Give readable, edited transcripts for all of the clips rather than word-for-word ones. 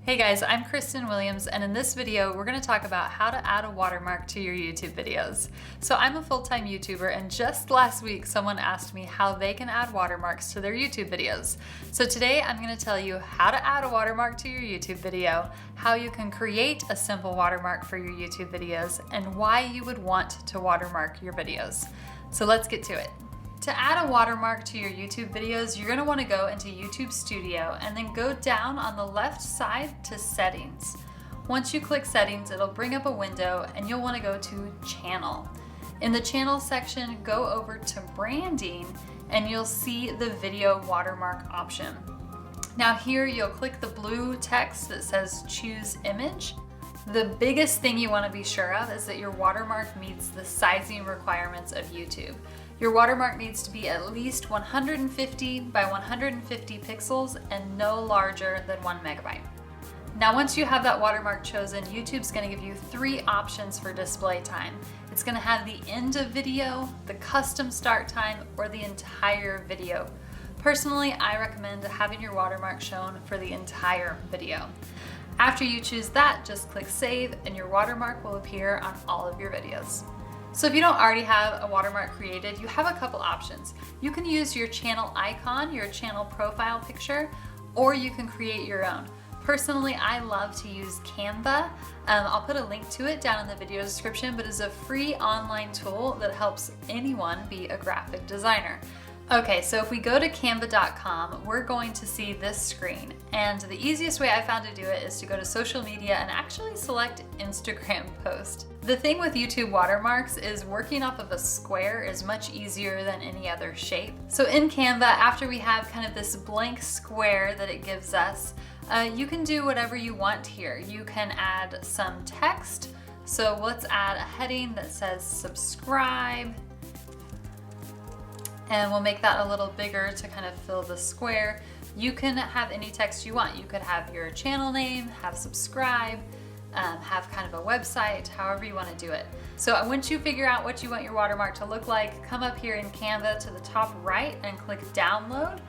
Hey guys, I'm Kristen Williams, and in this video, we're going to talk about how to add a watermark to your YouTube videos. So I'm a full-time YouTuber, and just last week, someone asked me how they can add watermarks to their YouTube videos. So today, I'm going to tell you how to add a watermark to your YouTube video, how you can create a simple watermark for your YouTube videos, and why you would want to watermark your videos. So let's get to it. To add a watermark to your YouTube videos, you're going to want to go into YouTube Studio and then go down on the left side to Settings. Once you click Settings, it'll bring up a window and you'll want to go to Channel. In the Channel section, go over to Branding and you'll see the Video Watermark option. Now here you'll click the blue text that says Choose Image. The biggest thing you want to be sure of is that your watermark meets the sizing requirements of YouTube. Your watermark needs to be at least 150 by 150 pixels and no larger than 1 megabyte. Now once you have that watermark chosen, YouTube's going to give you 3 options for display time. It's going to have the end of video, the custom start time, or the entire video. Personally, I recommend having your watermark shown for the entire video. After you choose that, just click Save and your watermark will appear on all of your videos. So if you don't already have a watermark created, you have a couple options. You can use your channel icon, your channel profile picture, or you can create your own. Personally, I love to use Canva. I'll put a link to it down in the video description, but it's a free online tool that helps anyone be a graphic designer. Okay, so if we go to canva.com, we're going to see this screen. And the easiest way I found to do it is to go to social media and actually select Instagram post. The thing with YouTube watermarks is working off of a square is much easier than any other shape. So in Canva, after we have kind of this blank square that it gives us, you can do whatever you want here. You can add some text. So let's add a heading that says subscribe. And we'll make that a little bigger to kind of fill the square. You can have any text you want. You could have your channel name, have subscribe, have kind of a website, however you want to do it. So once you figure out what you want your watermark to look like, come up here in Canva to the top right and click download.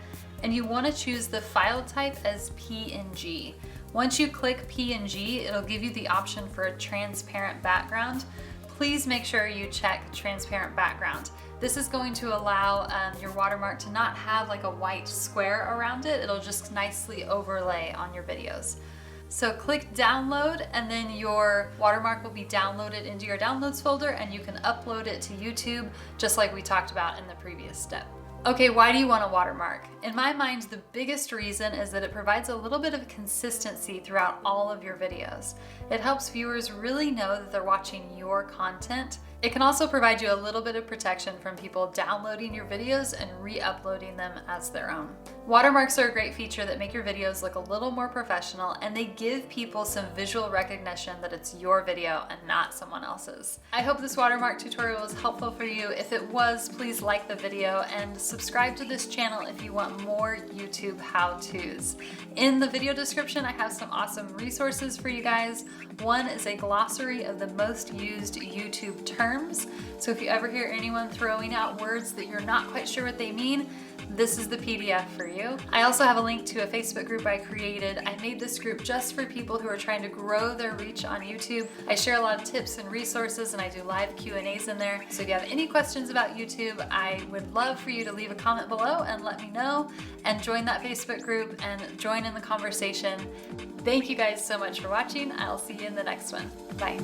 And you want to choose the file type as PNG. Once you click PNG, it'll give you the option for a transparent background. Please make sure you check transparent background. This is going to allow your watermark to not have like a white square around it. It'll just nicely overlay on your videos. So click download and then your watermark will be downloaded into your downloads folder and you can upload it to YouTube just like we talked about in the previous step. Okay, why do you want a watermark? In my mind, the biggest reason is that it provides a little bit of consistency throughout all of your videos. It helps viewers really know that they're watching your content. It can also provide you a little bit of protection from people downloading your videos and re-uploading them as their own. Watermarks are a great feature that make your videos look a little more professional, and they give people some visual recognition that it's your video and not someone else's. I hope this watermark tutorial was helpful for you. If it was, please like the video and subscribe to this channel if you want more YouTube how-tos. In the video description, I have some awesome resources for you guys. One is a glossary of the most used YouTube terms. So if you ever hear anyone throwing out words that you're not quite sure what they mean, this is the PDF for you. I also have a link to a Facebook group I created. I made this group just for people who are trying to grow their reach on YouTube. I share a lot of tips and resources and I do live Q&As in there. So if you have any questions about YouTube, I would love for you to leave a comment below and let me know and join that Facebook group and join in the conversation. Thank you guys so much for watching. I'll see you in the next one. Bye.